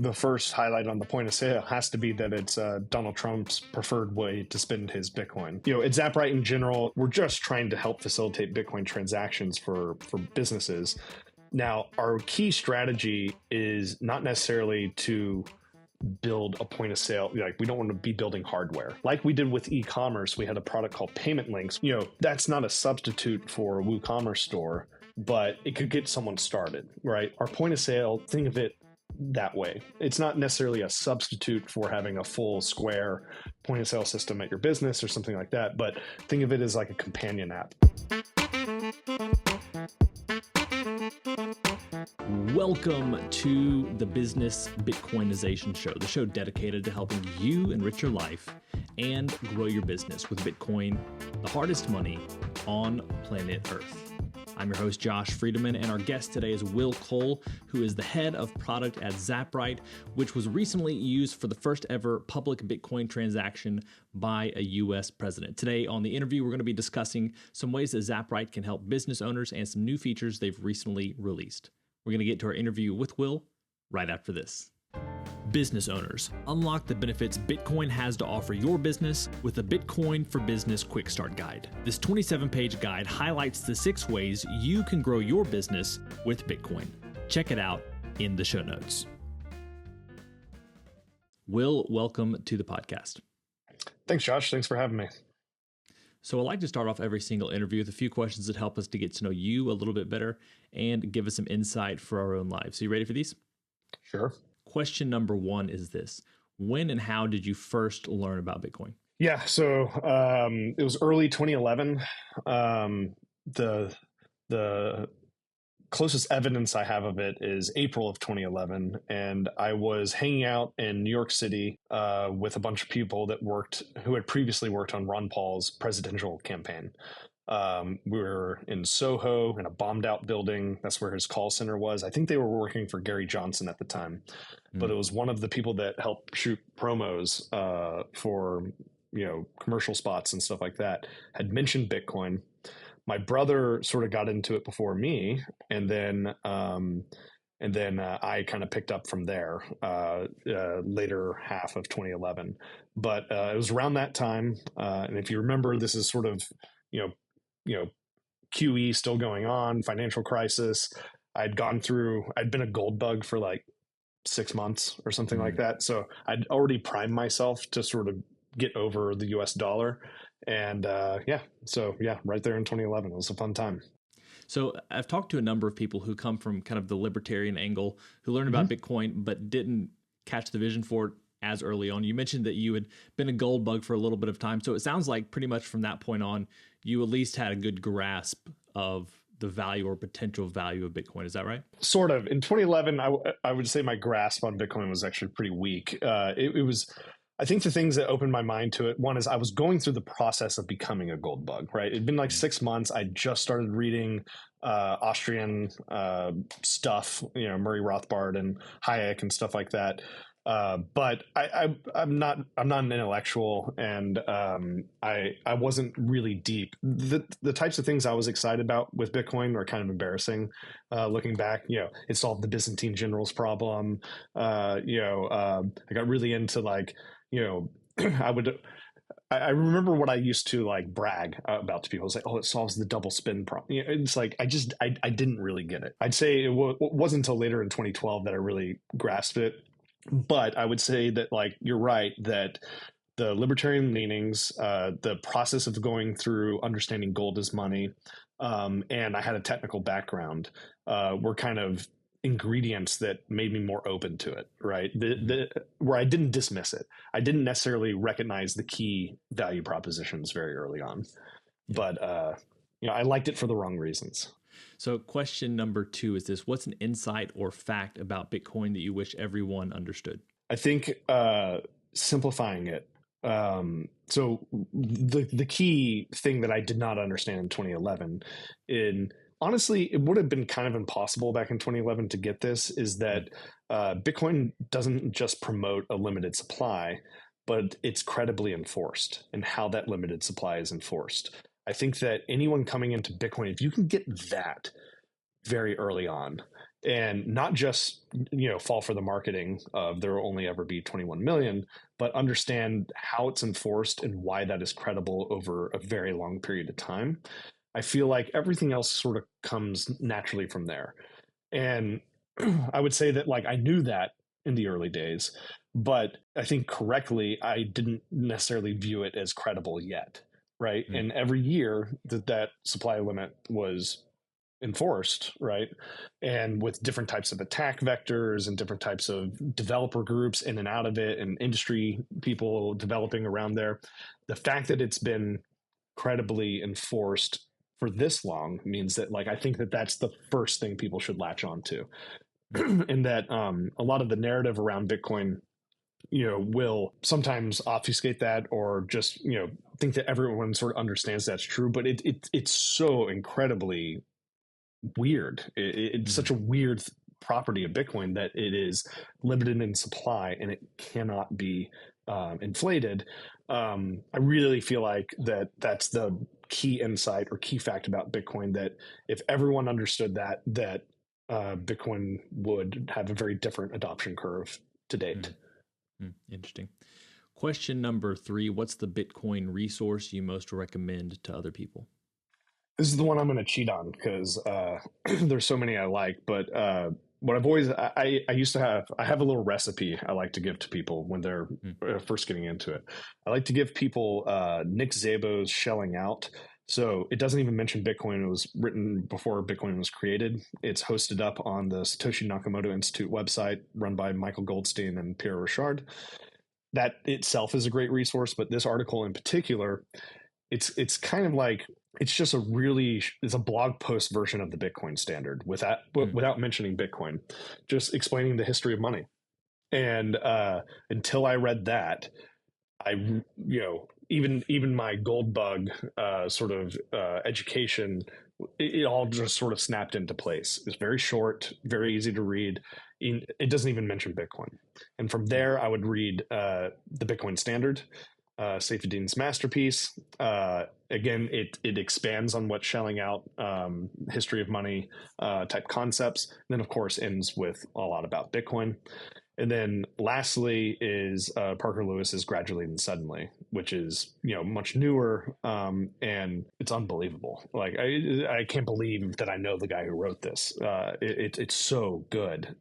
the first highlight on the point of sale has to be that it's Donald Trump's preferred way to spend his Bitcoin. At Zaprite in general, we're just trying to help facilitate Bitcoin transactions for businesses. Now, our key strategy is not necessarily to build a point of sale. Like, we don't want to be building hardware. Like we did with e-commerce, we had a product called Payment Links. That's not a substitute for a WooCommerce store, but it could get someone started, right? Our point of sale, think of it that way. It's not necessarily a substitute for having a full Square point of sale system at your business or something like that, but think of it as like a companion app. Welcome to the Business Bitcoinization Show, the show dedicated to helping you enrich your life and grow your business with Bitcoin, the hardest money on planet Earth. I'm your host, Josh Friedemann, and our guest today is Will Cole, who is the head of product at Zaprite, which was recently used for the first ever public Bitcoin transaction by a U.S. president. Today on the interview, we're going to be discussing some ways that Zaprite can help business owners and some new features they've recently released. We're going to get to our interview with Will right after this. Business owners, unlock the benefits Bitcoin has to offer your business with the Bitcoin for Business Quick Start Guide. This 27-page guide highlights the 6 ways you can grow your business with Bitcoin. Check it out in the show notes. Will, welcome to the podcast. Thanks, Josh. Thanks for having me. So I like to start off every single interview with a few questions that help us to get to know you a little bit better and give us some insight for our own lives. So you ready for these? Sure. Question number 1 is this. When and how did you first learn about Bitcoin? Yeah, so it was early 2011. The closest evidence I have of it is April of 2011, and I was hanging out in New York City with a bunch of people who had previously worked on Ron Paul's presidential campaign. We were in Soho in a bombed out building. That's where his call center was. I think they were working for Gary Johnson at the time, but it was one of the people that helped shoot promos for commercial spots and stuff like that, had mentioned Bitcoin. My brother sort of got into it before me, and then I kind of picked up from there later half of 2011. But it was around that time, and if you remember, this is sort of QE still going on, financial crisis. I'd been a gold bug for like 6 months or something like that. So I'd already primed myself to sort of get over the US dollar. And right there in 2011, it was a fun time. So I've talked to a number of people who come from kind of the libertarian angle, who learned about Bitcoin, but didn't catch the vision for it as early on. You mentioned that you had been a gold bug for a little bit of time. So it sounds like pretty much from that point on, you at least had a good grasp of the value or potential value of Bitcoin. Is that right? Sort of. In 2011, I would say my grasp on Bitcoin was actually pretty weak. It was, I think the things that opened my mind to it, one is I was going through the process of becoming a gold bug, right? It'd been like 6 months. I just started reading Austrian stuff, Murray Rothbard and Hayek and stuff like that. But I'm not an intellectual, and I wasn't really deep. The types of things I was excited about with Bitcoin are kind of embarrassing. Looking back, it solved the Byzantine generals problem. I got really into I remember what I used to brag about to people. It's like, oh, it solves the double spin problem. It's like, I didn't really get it. I'd say it wasn't until later in 2012 that I really grasped it. But I would say that, you're right, that the libertarian leanings, the process of going through understanding gold as money, and I had a technical background, were kind of ingredients that made me more open to it, right? Where I didn't dismiss it. I didn't necessarily recognize the key value propositions very early on, but I liked it for the wrong reasons. So question number 2 is this. What's an insight or fact about Bitcoin that you wish everyone understood? I think simplifying it. So the key thing that I did not understand in 2011, honestly, it would have been kind of impossible back in 2011 to get this, is that Bitcoin doesn't just promote a limited supply, but it's credibly enforced, and how that limited supply is enforced. I think that anyone coming into Bitcoin, if you can get that very early on, and not just, fall for the marketing of there will only ever be 21 million, but understand how it's enforced and why that is credible over a very long period of time. I feel like everything else sort of comes naturally from there. And I would say that, like, I knew that in the early days, but I think correctly, I didn't necessarily view it as credible yet. Right. Mm. And every year that supply limit was enforced, right? And with different types of attack vectors and different types of developer groups in and out of it, and industry people developing around there, the fact that it's been credibly enforced for this long means that, like, I think that that's the first thing people should latch on to. And that a lot of the narrative around Bitcoin, will sometimes obfuscate that, or just, think that everyone sort of understands that's true. But it's so incredibly weird. It's such a weird property of Bitcoin that it is limited in supply and it cannot be inflated. I really feel like that's the key insight or key fact about Bitcoin, that if everyone understood that Bitcoin would have a very different adoption curve to date. Interesting. Question number 3, what's the Bitcoin resource you most recommend to other people? This is the one I'm going to cheat on because there's so many I like. But what I've always, I used to have, I have a little recipe I like to give to people when they're first getting into it. I like to give people Nick Szabo's Shelling Out. So it doesn't even mention Bitcoin. It was written before Bitcoin was created. It's hosted up on the Satoshi Nakamoto Institute website, run by Michael Goldstein and Pierre Rochard. That itself is a great resource, but this article in particular, it's kind of like, it's just it's a blog post version of the Bitcoin standard without mentioning Bitcoin, just explaining the history of money. And until I read that, even my gold bug education, it all just sort of snapped into place. It's very short, very easy to read. It doesn't even mention Bitcoin. And from there, I would read the Bitcoin Standard, Saifedean's masterpiece. Again, it expands on what Shelling Out, history of money type concepts. And then, of course, ends with a lot about Bitcoin. And then lastly is Parker Lewis's Gradually and Suddenly, which is, much newer, and it's unbelievable. Like, I can't believe that I know the guy who wrote this. It's so good.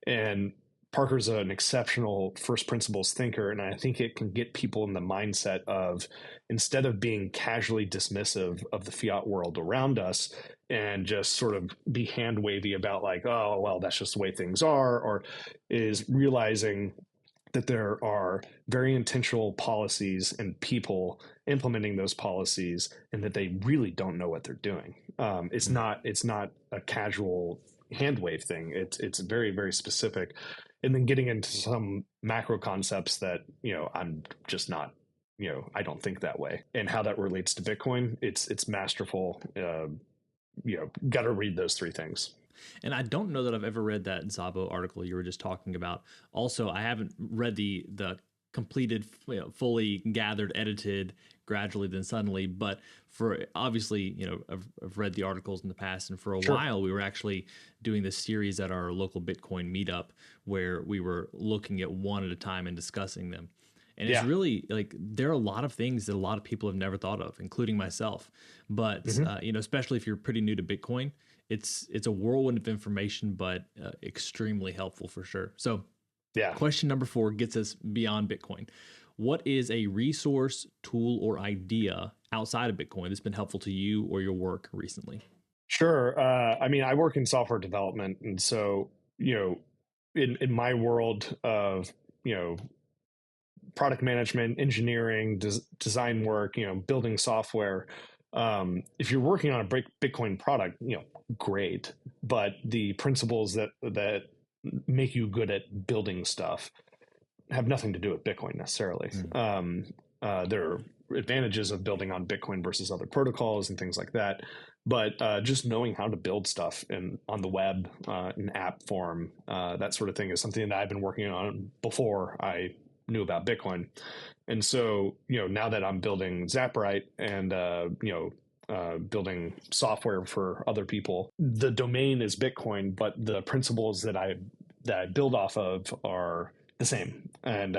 And Parker's an exceptional first principles thinker, and I think it can get people in the mindset of, instead of being casually dismissive of the fiat world around us and just sort of be hand wavy about, like, oh, well, that's just the way things are, or is realizing that there are very intentional policies and people implementing those policies, and that they really don't know what they're doing. It's not a casual hand wave thing. It's very, very specific. And then getting into some macro concepts that, I'm just not, I don't think that way. And how that relates to Bitcoin, it's masterful. Got to read those 3 things. And I don't know that I've ever read that Szabo article you were just talking about. Also, I haven't read the completed, fully gathered, edited, Gradually then Suddenly. But for obviously, I've read the articles in the past, and for a while we were actually doing this series at our local Bitcoin meetup where we were looking at one at a time and discussing them. And it's really, like, there are a lot of things that a lot of people have never thought of, including myself. But especially if you're pretty new to Bitcoin, it's a whirlwind of information, but extremely helpful for sure. So, question number 4 gets us beyond Bitcoin. What is a resource, tool, or idea outside of Bitcoin that's been helpful to you or your work recently? Sure. I work in software development, and so, in my world of, product management, engineering, design work, building software, if you're working on a Bitcoin product, great, but the principles that make you good at building stuff have nothing to do with Bitcoin necessarily. There are advantages of building on Bitcoin versus other protocols and things like that. But just knowing how to build stuff on the web, in app form, that sort of thing is something that I've been working on before I knew about Bitcoin. And so, now that I'm building Zaprite and, building software for other people. The domain is Bitcoin, but the principles that I build off of are the same. And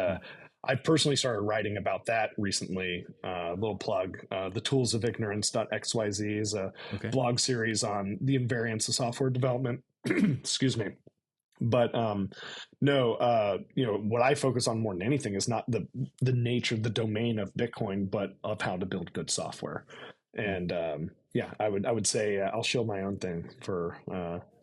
I personally started writing about that recently. Little plug: the Tools of Ignorance.xyz is a blog series on the invariance of software development. Excuse me. But no, what I focus on more than anything is not the nature, the domain of Bitcoin, but of how to build good software. And yeah, I would say I'll shield my own thing for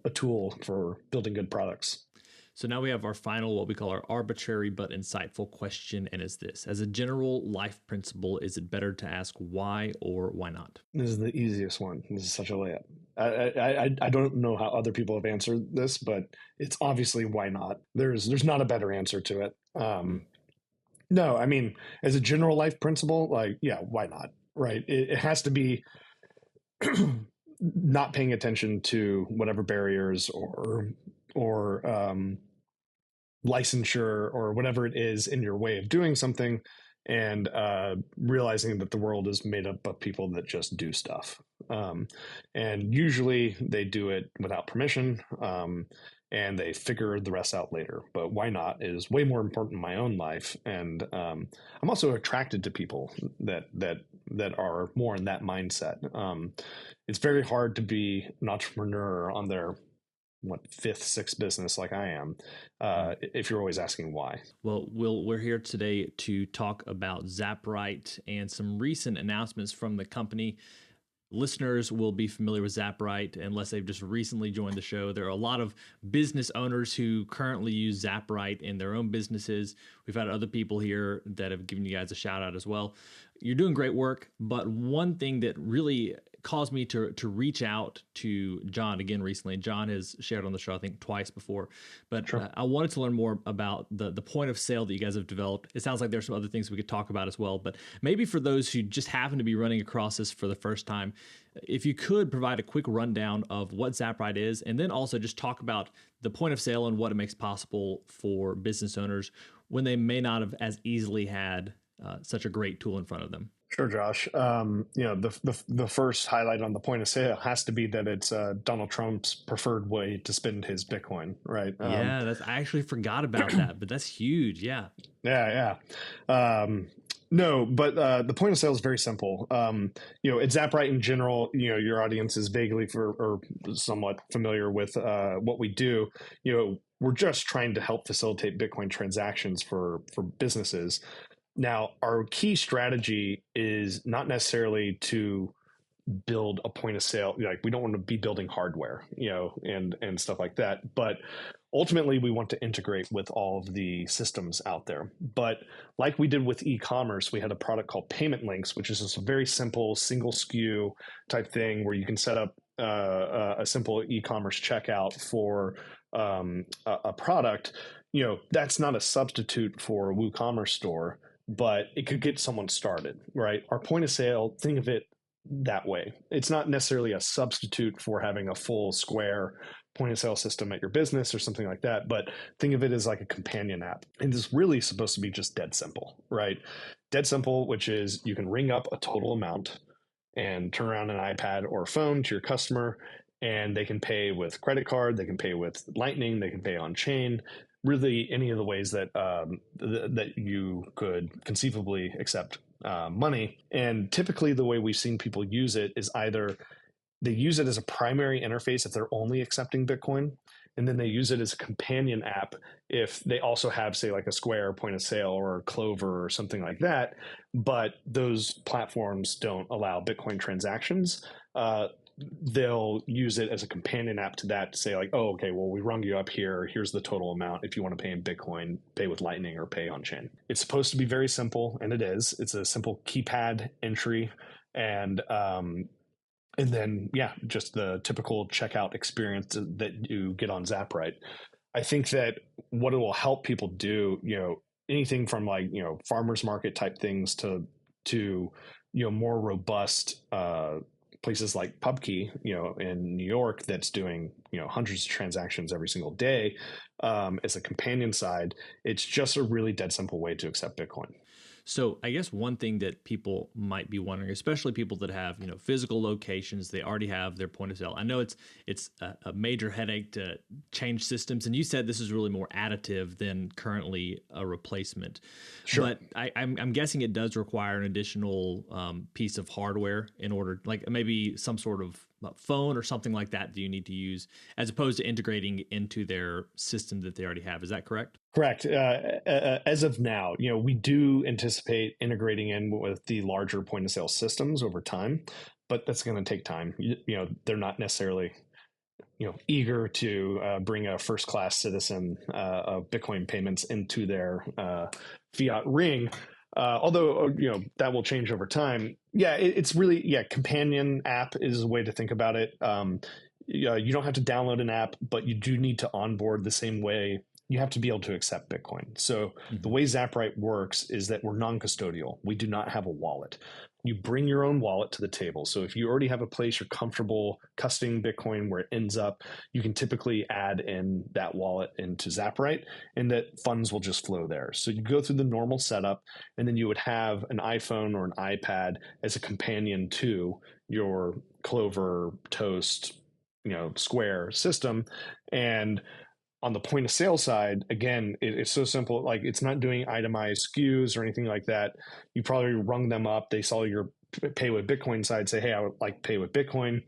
a tool for building good products. So now we have our final, what we call our arbitrary but insightful question, and it's this: as a general life principle, is it better to ask why or why not? This is the easiest one. This is such a layup. I don't know how other people have answered this, but it's obviously why not. There's not a better answer to it. No, I mean, as a general life principle, like, yeah, why not? Right? It has to be not paying attention to whatever barriers or licensure or whatever it is in your way of doing something, and realizing that the world is made up of people that just do stuff. And usually they do it without permission, and they figure the rest out later. But why not is way more important in my own life. And I'm also attracted to people that are more in that mindset. It's very hard to be an entrepreneur on their fifth, sixth business like I am, if you're always asking why. Well, we're here today to talk about Zaprite and some recent announcements from the company. Listeners will be familiar with Zaprite unless they've just recently joined the show. There are a lot of business owners who currently use Zaprite in their own businesses. We've had other people here that have given you guys a shout out as well. You're doing great work, but one thing that really caused me to reach out to John again recently. John has shared on the show, I think, twice before, but sure. I wanted to learn more about the point of sale that you guys have developed. It sounds like there's some other things we could talk about as well, but maybe for those who just happen to be running across this for the first time, if you could provide a quick rundown of what Zaprite is, and then also just talk about the point of sale and what it makes possible for business owners when they may not have as easily had such a great tool in front of them. Sure, Josh. The first highlight on the point of sale has to be that it's Donald Trump's preferred way to spend his Bitcoin, right? Yeah, I actually forgot about that, but that's huge. Yeah. Yeah. No, but the point of sale is very simple. At Zaprite in general, your audience is vaguely or somewhat familiar with what we do. We're just trying to help facilitate Bitcoin transactions for businesses. Now, our key strategy is not necessarily to build a point of sale. Like, we don't want to be building hardware, and stuff like that. But ultimately, we want to integrate with all of the systems out there. But like we did with e-commerce, we had a product called Payment Links, which is just a very simple single SKU type thing where you can set up a simple e-commerce checkout for a product. That's not a substitute for a WooCommerce store, but it could get someone started, right? Our point of sale, think of it that way. It's not necessarily a substitute for having a full Square point of sale system at your business or something like that, but think of it as like a companion app. And it's really supposed to be just dead simple, right? Dead simple, which is you can ring up a total amount and turn around an iPad or phone to your customer, and they can pay with credit card, they can pay with Lightning, they can pay on chain. Really, any of the ways that that you could conceivably accept money. And typically, the way we've seen people use it is either they use it as a primary interface if they're only accepting Bitcoin, and then they use it as a companion app if they also have, say, like a Square point of sale or Clover or something like that. But those platforms don't allow Bitcoin transactions. They'll use it as a companion app to that to say, like, oh, okay, well, we rung you up here. Here's the total amount. If you want to pay in Bitcoin, pay with Lightning or pay on chain. It's supposed to be very simple, and it is. It's a simple keypad entry, and then, yeah, just the typical checkout experience that you get on Zaprite. I think that what it will help people do, anything from like, farmers market type things to more robust places like PubKey, in New York, that's doing, hundreds of transactions every single day as a companion side. It's just a really dead simple way to accept Bitcoin. So I guess one thing that people might be wondering, especially people that have physical locations, they already have their point of sale. I know it's a major headache to change systems, and you said this is really more additive than currently a replacement. Sure. But I'm guessing it does require an additional piece of hardware in order, like maybe some sort of phone or something like that you need to use, as opposed to integrating into their system that they already have. Is that correct? Correct. As of now, we do anticipate integrating in with the larger point of sale systems over time, but that's going to take time. They're not necessarily eager to bring a first class citizen of Bitcoin payments into their fiat ring. Although that will change over time. Yeah, it's really companion app is a way to think about it. You don't have to download an app, but you do need to onboard the same way. You have to be able to accept Bitcoin. So the way Zaprite works is that we're non-custodial. We do not have a wallet. You bring your own wallet to the table. So if you already have a place you're comfortable custodying Bitcoin where it ends up, you can typically add in that wallet into Zaprite, and that funds will just flow there. So you go through the normal setup, and then you would have an iPhone or an iPad as a companion to your Clover, Toast, Square system. And on the point of sale side, again, it's so simple. Like, it's not doing itemized SKUs or anything like that. You probably rung them up. They saw your pay with Bitcoin side, say, hey, I would like to pay with Bitcoin.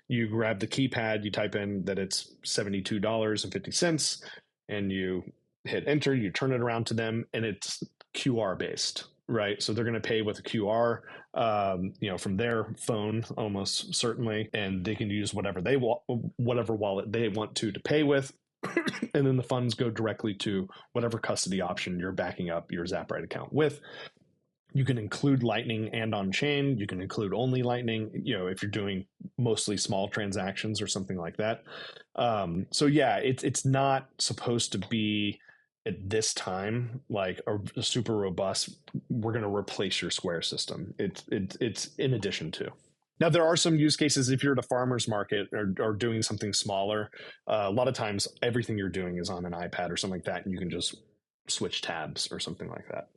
You grab the keypad, you type in that it's $72.50, and you hit enter, you turn it around to them, and it's QR based, right? So they're going to pay with a QR, from their phone, almost certainly, and they can use whatever they want, whatever wallet they want to pay with. And then the funds go directly to whatever custody option you're backing up your Zaprite account with. You can include Lightning and on-chain. You can include only Lightning, if you're doing mostly small transactions or something like that. So yeah, it's not supposed to be at this time like a super robust, we're going to replace your Square system. It's in addition to. Now, there are some use cases if you're at a farmer's market or doing something smaller. A lot of times, everything you're doing is on an iPad or something like that, and you can just switch tabs or something like that.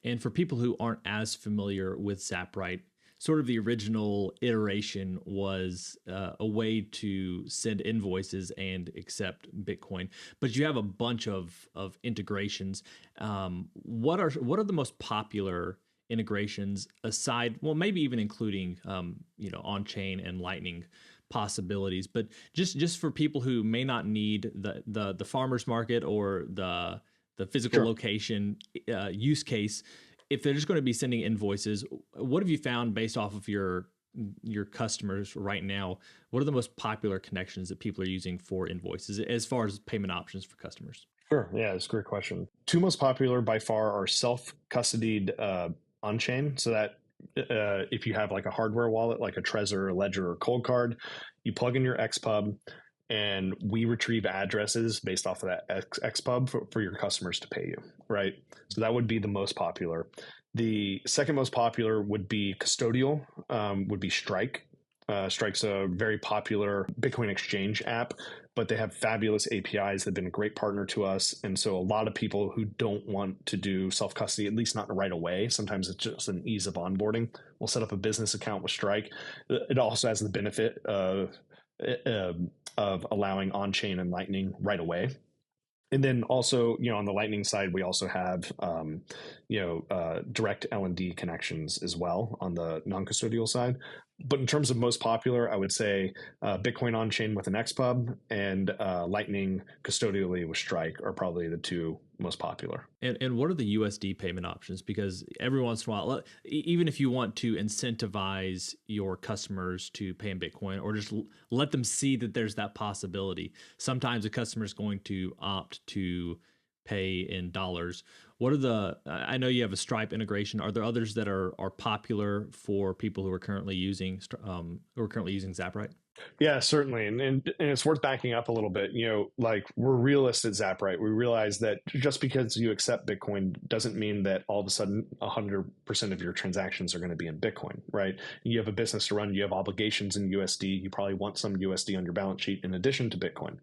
And for people who aren't as familiar with Zaprite, sort of the original iteration was a way to send invoices and accept Bitcoin. But you have a bunch of integrations. What are the most popular integrations aside, well, maybe even including on-chain and Lightning possibilities, but just for people who may not need the farmers market or the physical location use case, if they're just going to be sending invoices, what have you found based off of your customers right now? What are the most popular connections that people are using for invoices as far as payment options for customers? Sure. Yeah, it's a great question. Two most popular by far are self-custodied on-chain. So that if you have like a hardware wallet, like a Trezor, a Ledger, or Cold Card, you plug in your XPub, and we retrieve addresses based off of that XPub for your customers to pay you, right? So that would be the most popular. The second most popular would be custodial, would be Strike. Strike's a very popular Bitcoin exchange app, but they have fabulous APIs. They've been a great partner to us. And so a lot of people who don't want to do self-custody, at least not right away, sometimes it's just an ease of onboarding, will set up a business account with Strike. It also has the benefit of allowing on-chain and Lightning right away. And then also, on the Lightning side, we also have, direct L&D connections as well on the non-custodial side. But in terms of most popular, I would say Bitcoin on-chain with an XPub and Lightning custodially with Strike are probably the two most popular. And what are the USD payment options? Because every once in a while, even if you want to incentivize your customers to pay in Bitcoin or just let them see that there's that possibility, sometimes a customer is going to opt to pay in dollars. I know you have a Stripe integration. Are there others that are popular for people who are currently using Zaprite? Yeah, certainly. And it's worth backing up a little bit. Like, we're realists at Zaprite. We realize that just because you accept Bitcoin doesn't mean that all of a sudden 100% of your transactions are going to be in Bitcoin, right? You have a business to run. You have obligations in USD. You probably want some USD on your balance sheet in addition to Bitcoin.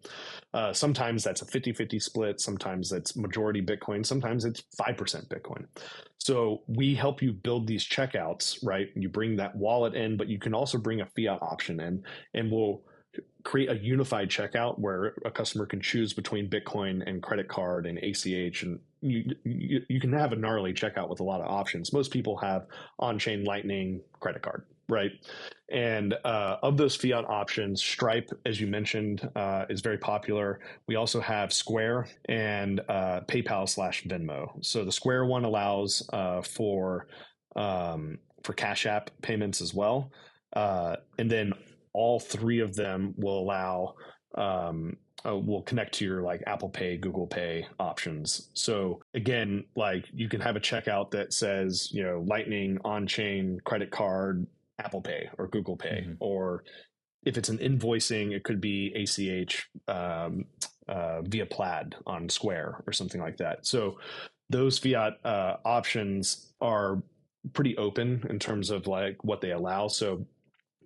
Sometimes that's a 50-50 split. Sometimes that's majority Bitcoin. Sometimes it's 5% Bitcoin. So we help you build these checkouts, right? You bring that wallet in, but you can also bring a fiat option in, and we'll create a unified checkout where a customer can choose between Bitcoin and credit card and ACH. And you can have a gnarly checkout with a lot of options. Most people have on-chain Lightning credit card, right? And of those fiat options, Stripe, as you mentioned, is very popular. We also have Square and PayPal/Venmo. So the Square one allows for Cash App payments as well. And then all three of them will allow will connect to your like Apple Pay, Google Pay options. So again, like you can have a checkout that says, Lightning, on-chain, credit card, Apple Pay or Google Pay, or if it's an invoicing, it could be ACH via Plaid on Square or something like that. So those fiat options are pretty open in terms of like what they allow. So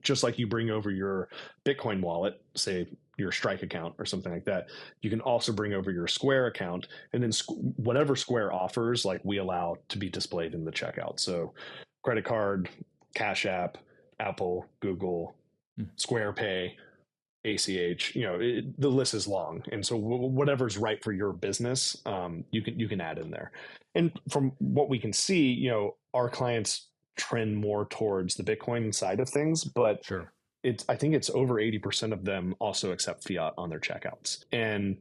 just like you bring over your Bitcoin wallet, say your Strike account or something like that, you can also bring over your Square account, and then whatever Square offers, like we allow to be displayed in the checkout. So credit card, Cash App, Apple, Google, Square Pay, ACH, the list is long. And so whatever's right for your business, you can add in there. And from what we can see, our clients trend more towards the Bitcoin side of things, but sure, I think it's over 80% of them also accept fiat on their checkouts. And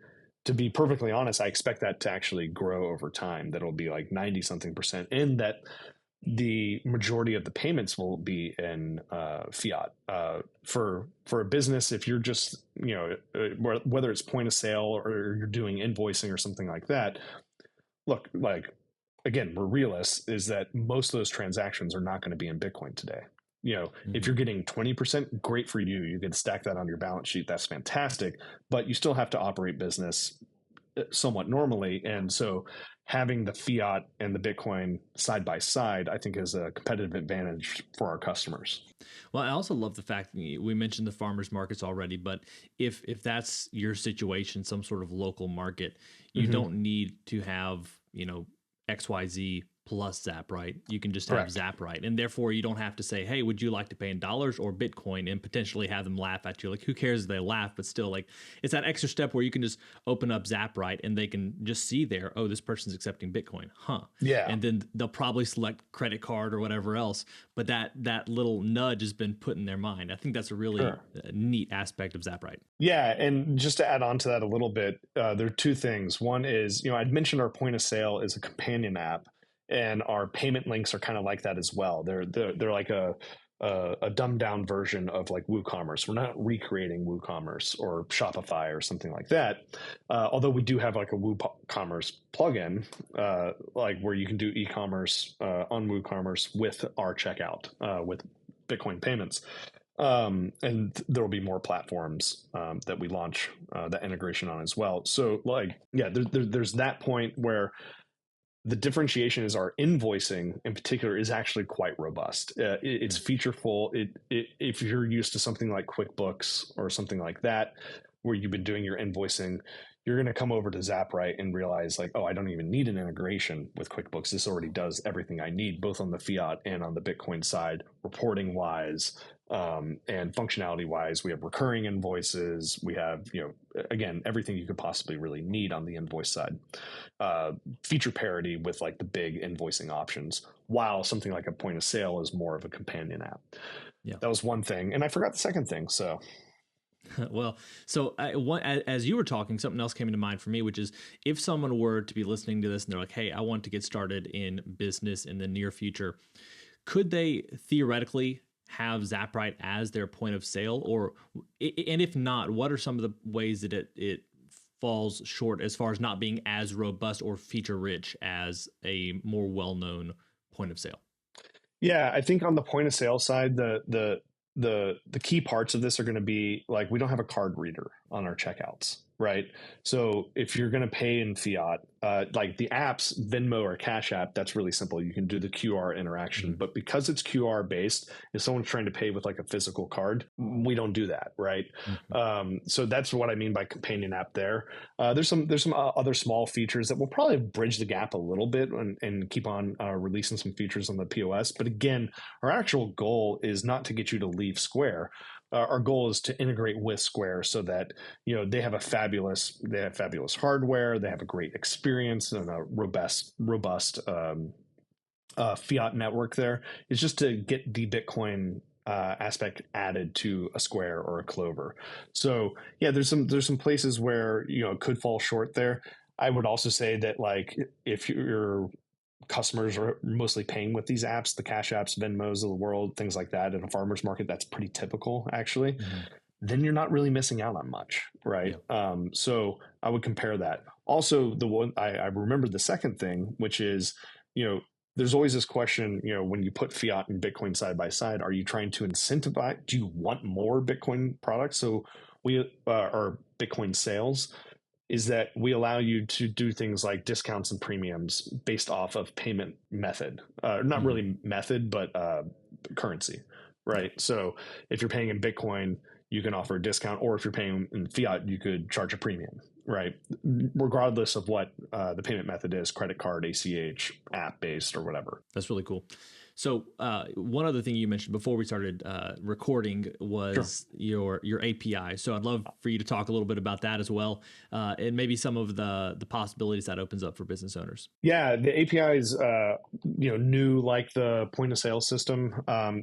to be perfectly honest, I expect that to actually grow over time. That'll be like 90 something percent, and that the majority of the payments will be in fiat. For a business, if you're just, whether it's point of sale or you're doing invoicing or something like that, look, like, again, we're realists, is that most of those transactions are not going to be in Bitcoin today. If you're getting 20%, great for you. You can stack that on your balance sheet. That's fantastic. But you still have to operate business somewhat normally. And so having the fiat and the Bitcoin side by side, I think, is a competitive advantage for our customers. Well, I also love the fact that we mentioned the farmers markets already, but if that's your situation, some sort of local market, you don't need to have, XYZ plus Zaprite. You can just have Zaprite, and therefore you don't have to say, hey, would you like to pay in dollars or Bitcoin, and potentially have them laugh at you. Like, who cares if they laugh, but still, like, it's that extra step where you can just open up Zaprite and they can just see there, oh, this person's accepting Bitcoin, yeah, and then they'll probably select credit card or whatever else, but that little nudge has been put in their mind. I think that's a really neat aspect of Zaprite. Yeah, and just to add on to that a little bit, there are two things. One is, I'd mentioned our point of sale is a companion app, and our payment links are kind of like that as well. They're like a dumbed down version of like WooCommerce. We're not recreating WooCommerce or Shopify or something like that. Although we do have like a WooCommerce plugin, like where you can do e-commerce on WooCommerce with our checkout with Bitcoin payments. And there will be more platforms that we launch that integration on as well. So like, yeah, there's that point where the differentiation is our invoicing in particular is actually quite robust. It's featureful. If you're used to something like QuickBooks or something like that, where you've been doing your invoicing, you're going to come over to Zaprite and realize like, oh, I don't even need an integration with QuickBooks. This already does everything I need, both on the fiat and on the Bitcoin side, reporting wise, and functionality wise. We have recurring invoices. We have, again, everything you could possibly really need on the invoice side. Feature parity with like the big invoicing options, while something like a point of sale is more of a companion app. Yeah, that was one thing, and I forgot the second thing. So. Well, so as you were talking, something else came into mind for me, which is if someone were to be listening to this and they're like, hey, I want to get started in business in the near future, could they theoretically have Zaprite as their point of sale? And if not, what are some of the ways that it falls short as far as not being as robust or feature rich as a more well-known point of sale? Yeah, I think on the point of sale side, the key parts of this are going to be like, we don't have a card reader on our checkouts, right? So if you're going to pay in fiat, like the apps, Venmo or Cash App, that's really simple. You can do the QR interaction, Mm-hmm. but because it's QR based, if someone's trying to pay with like a physical card, we don't do that, right? Mm-hmm. So that's what I mean by companion app there. There's some other small features that will probably bridge the gap a little bit and keep on releasing some features on the POS. But again, our actual goal is not to get you to leave Square. Our goal is to integrate with Square so that they have fabulous hardware, they have a great experience and a robust fiat network there. It's just to get the Bitcoin aspect added to a Square or a Clover. So yeah, there's some places where it could fall short there. I would also say that like if your customers are mostly paying with these apps, the Cash Apps, Venmos of the world, things like that, in a farmer's market, that's pretty typical actually. Mm-hmm. Then you're not really missing out on much, right? Yeah. So I would compare that. Also, the one I remember the second thing, which is, there's always this question, when you put fiat and Bitcoin side by side, are you trying to incentivize? Do you want more Bitcoin products? So or Bitcoin sales, is that we allow you to do things like discounts and premiums based off of payment method, not Mm-hmm. really method, but currency, right? Yeah. So if you're paying in Bitcoin, you can offer a discount, or if you're paying in fiat, you could charge a premium, right? Regardless of what the payment method is, credit card, ACH, app based, or whatever. That's really cool. So one other thing you mentioned before we started recording Sure. was your API. So I'd love for you to talk a little bit about that as well, and maybe some of the possibilities that opens up for business owners. Yeah, the API is new like the point of sale system.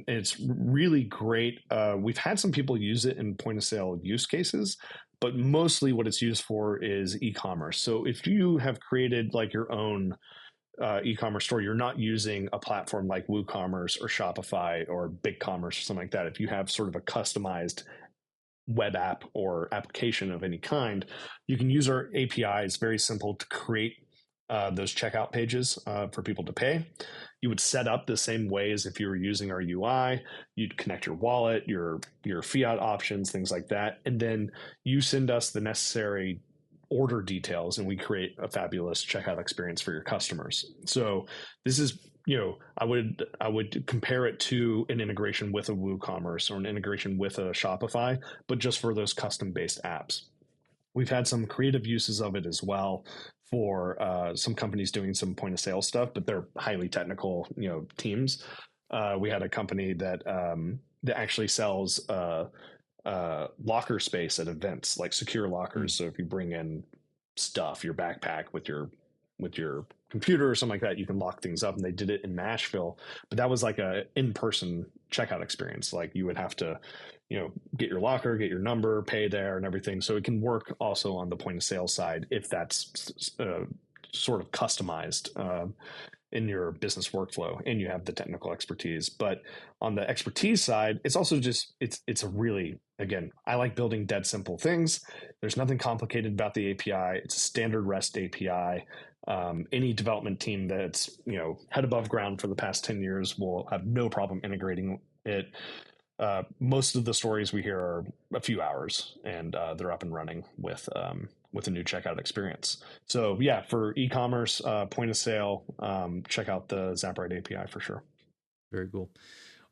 It's really great. We've had some people use it in point of sale use cases, but mostly what it's used for is e-commerce. So if you have created like your own e-commerce store, you're not using a platform like WooCommerce or Shopify or BigCommerce or something like that. If you have sort of a customized web app or application of any kind, you can use our API. It's very simple to create those checkout pages for people to pay. You would set up the same way as if you were using our UI. You'd connect your wallet, your fiat options, things like that, and then you send us the necessary order details, and we create a fabulous checkout experience for your customers. So this is, I would compare it to an integration with a WooCommerce or an integration with a Shopify, but just for those custom based apps. We've had some creative uses of it as well for some companies doing some point of sale stuff, but they're highly technical, teams. We had a company that actually sells locker space at events, like secure lockers. Mm. So if you bring in stuff, your backpack with your computer or something like that, you can lock things up. And they did it in Nashville, but that was like a in-person checkout experience. Like you would have to, get your locker, get your number, pay there, and everything. So it can work also on the point of sale side if that's sort of customized in your business workflow and you have the technical expertise. But on the expertise side, it's also just it's a really, again, I like building dead simple things. There's nothing complicated about the API. It's a standard REST API. Any development team that's head above ground for the past 10 years will have no problem integrating it. Most of the stories we hear are a few hours, and they're up and running with a new checkout experience. So yeah, for e-commerce, point of sale, check out the Zaprite API for sure. Very cool.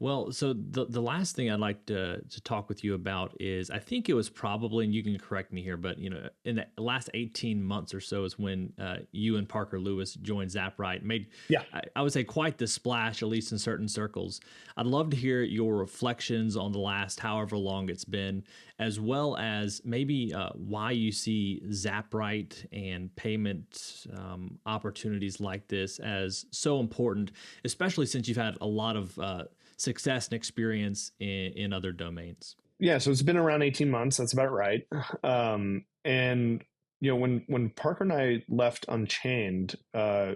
Well, so the last thing I'd like to talk with you about is, I think it was probably, and you can correct me here, but in the last 18 months or so is when you and Parker Lewis joined Zaprite, made, Yeah. I would say, quite the splash, at least in certain circles. I'd love to hear your reflections on the last however long it's been, as well as maybe why you see Zaprite and payment opportunities like this as so important, especially since you've had a lot of success and experience in other domains. Yeah, so it's been around 18 months. That's about right. And when Parker and I left Unchained,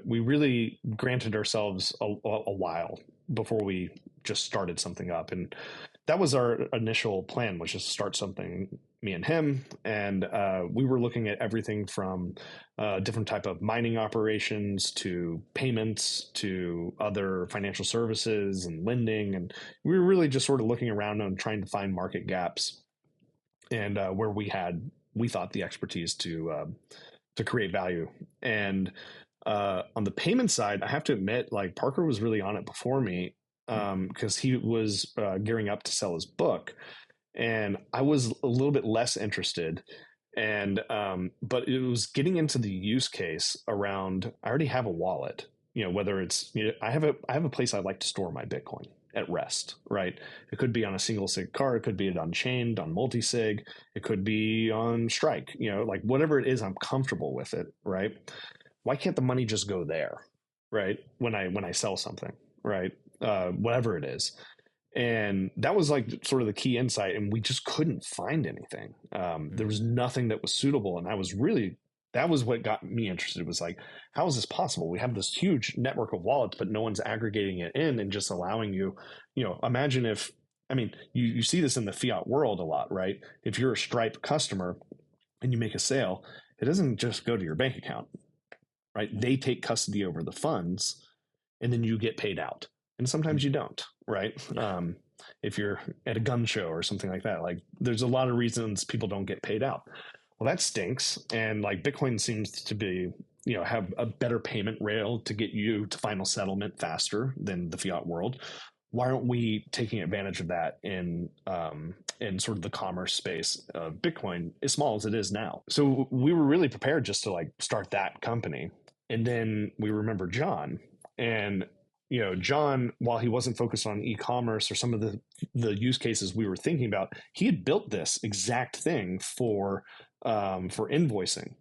we really granted ourselves a while before we just started something up, and that was our initial plan, was just start something, me and him, and we were looking at everything from different type of mining operations to payments to other financial services and lending, and we were really just sort of looking around and trying to find market gaps and where we had we thought the expertise to create value. And on the payment side, I have to admit, like Parker was really on it before me, because he was gearing up to sell his book, and I was a little bit less interested. And but it was getting into the use case around, I already have a wallet, whether it's, I have a place I like to store my Bitcoin at rest, right? It could be on a single sig card, it could be on Unchained, on multi-sig, it could be on Strike, like whatever it is, I'm comfortable with it, right? Why can't the money just go there, right? When I sell something, right? Whatever it is. And that was like sort of the key insight, and we just couldn't find anything. There was nothing that was suitable, and that was what got me interested. It was like, how is this possible? We have this huge network of wallets, but no one's aggregating it in and just allowing you, imagine if, I mean, you see this in the fiat world a lot, right? If you're a Stripe customer and you make a sale, it doesn't just go to your bank account, right? They take custody over the funds, and then you get paid out. And sometimes you don't, right? Yeah. If you're at a gun show or something like that, like there's a lot of reasons people don't get paid out. Well, that stinks. And like Bitcoin seems to be, have a better payment rail to get you to final settlement faster than the fiat world. Why aren't we taking advantage of that in sort of the commerce space of Bitcoin, as small as it is now? So we were really prepared just to like start that company. And then we remember John, and John, while he wasn't focused on e-commerce or some of the use cases we were thinking about, he had built this exact thing for invoicing.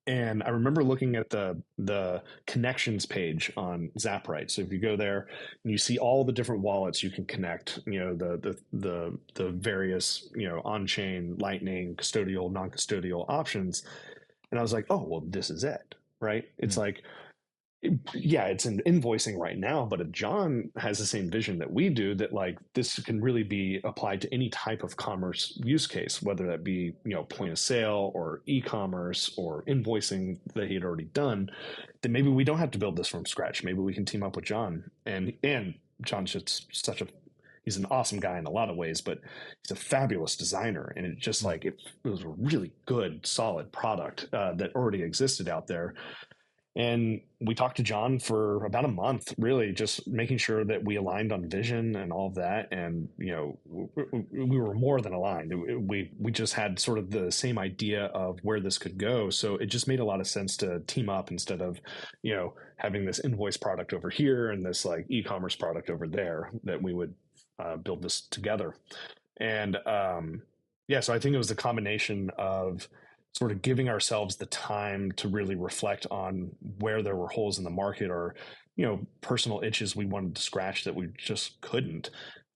And I remember looking at the connections page on Zaprite. So if you go there and you see all the different wallets you can connect, the various on-chain, Lightning, custodial, non-custodial options, and I was like, oh well, this is it, right? It's like, yeah, it's in invoicing right now, but if John has the same vision that we do, that like this can really be applied to any type of commerce use case, whether that be, point of sale or e-commerce or invoicing that he had already done, then maybe we don't have to build this from scratch. Maybe we can team up with John, and John's just he's an awesome guy in a lot of ways, but he's a fabulous designer. And it just like, it was a really good, solid product that already existed out there. And we talked to John for about a month, really just making sure that we aligned on vision and all of that. And, we were more than aligned. We just had sort of the same idea of where this could go. So it just made a lot of sense to team up instead of, having this invoice product over here and this like e-commerce product over there, that we would build this together. And so I think it was the combination of sort of giving ourselves the time to really reflect on where there were holes in the market or, personal itches we wanted to scratch that we just couldn't.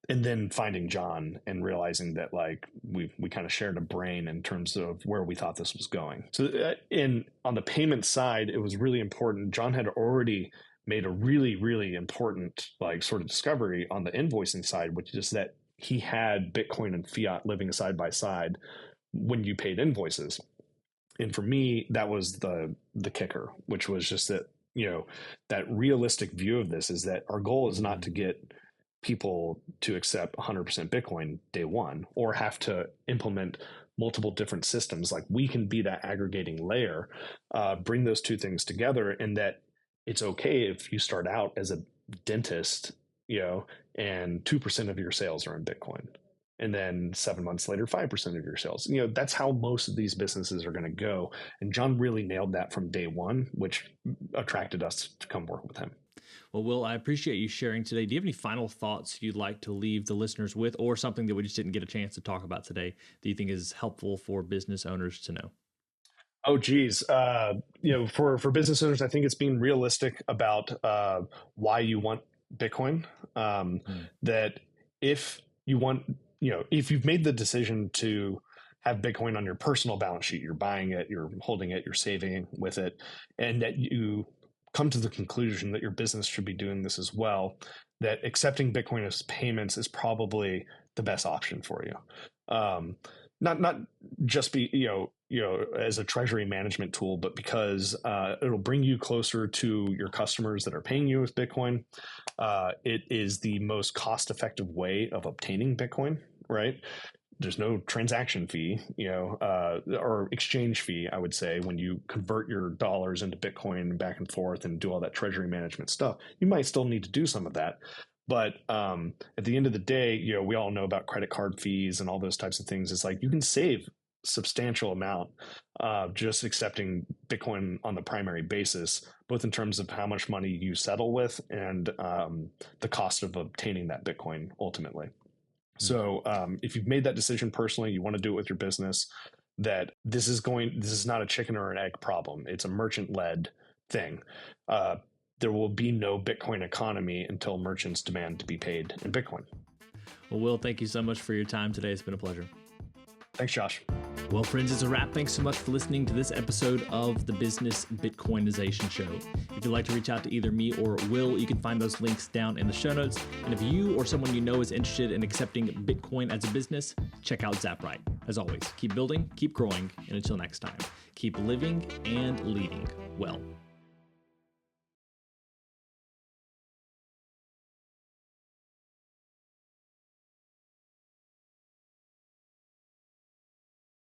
And then finding John and realizing that like we kind of shared a brain in terms of where we thought this was going. So on the payment side, it was really important. John had already made a really, really important like sort of discovery on the invoicing side, which is that he had Bitcoin and fiat living side by side when you paid invoices. And for me, that was the kicker, which was just that, that realistic view of this is that our goal is not to get people to accept 100% Bitcoin day one or have to implement multiple different systems. Like we can be that aggregating layer, bring those two things together, and that it's okay if you start out as a dentist, and 2% of your sales are in Bitcoin. And then 7 months later, 5% of your sales. That's how most of these businesses are going to go. And John really nailed that from day one, which attracted us to come work with him. Well, Will, I appreciate you sharing today. Do you have any final thoughts you'd like to leave the listeners with, or something that we just didn't get a chance to talk about today that you think is helpful for business owners to know? Oh, geez. For business owners, I think it's being realistic about why you want Bitcoin. That if you want, if you've made the decision to have Bitcoin on your personal balance sheet, you're buying it, you're holding it, you're saving with it, and that you come to the conclusion that your business should be doing this as well, that accepting Bitcoin as payments is probably the best option for you. Not just be, as a treasury management tool, but because it'll bring you closer to your customers that are paying you with Bitcoin. It is the most cost-effective way of obtaining Bitcoin, right? there's no transaction fee, or exchange fee, I would say, when you convert your dollars into Bitcoin back and forth and do all that treasury management stuff. You might still need to do some of that. But at the end of the day, we all know about credit card fees and all those types of things. It's like you can save substantial amount just accepting Bitcoin on the primary basis, both in terms of how much money you settle with and the cost of obtaining that Bitcoin ultimately. So if you've made that decision personally, you want to do it with your business, that this is not a chicken or an egg problem. It's a merchant-led thing. There will be no Bitcoin economy until merchants demand to be paid in Bitcoin. Well, Will, thank you so much for your time today. It's been a pleasure. Thanks, Josh. Well, friends, it's a wrap. Thanks so much for listening to this episode of the Business Bitcoinization Show. If you'd like to reach out to either me or Will, you can find those links down in the show notes. And if you or someone you know is interested in accepting Bitcoin as a business, check out Zaprite. As always, keep building, keep growing, and until next time, keep living and leading well.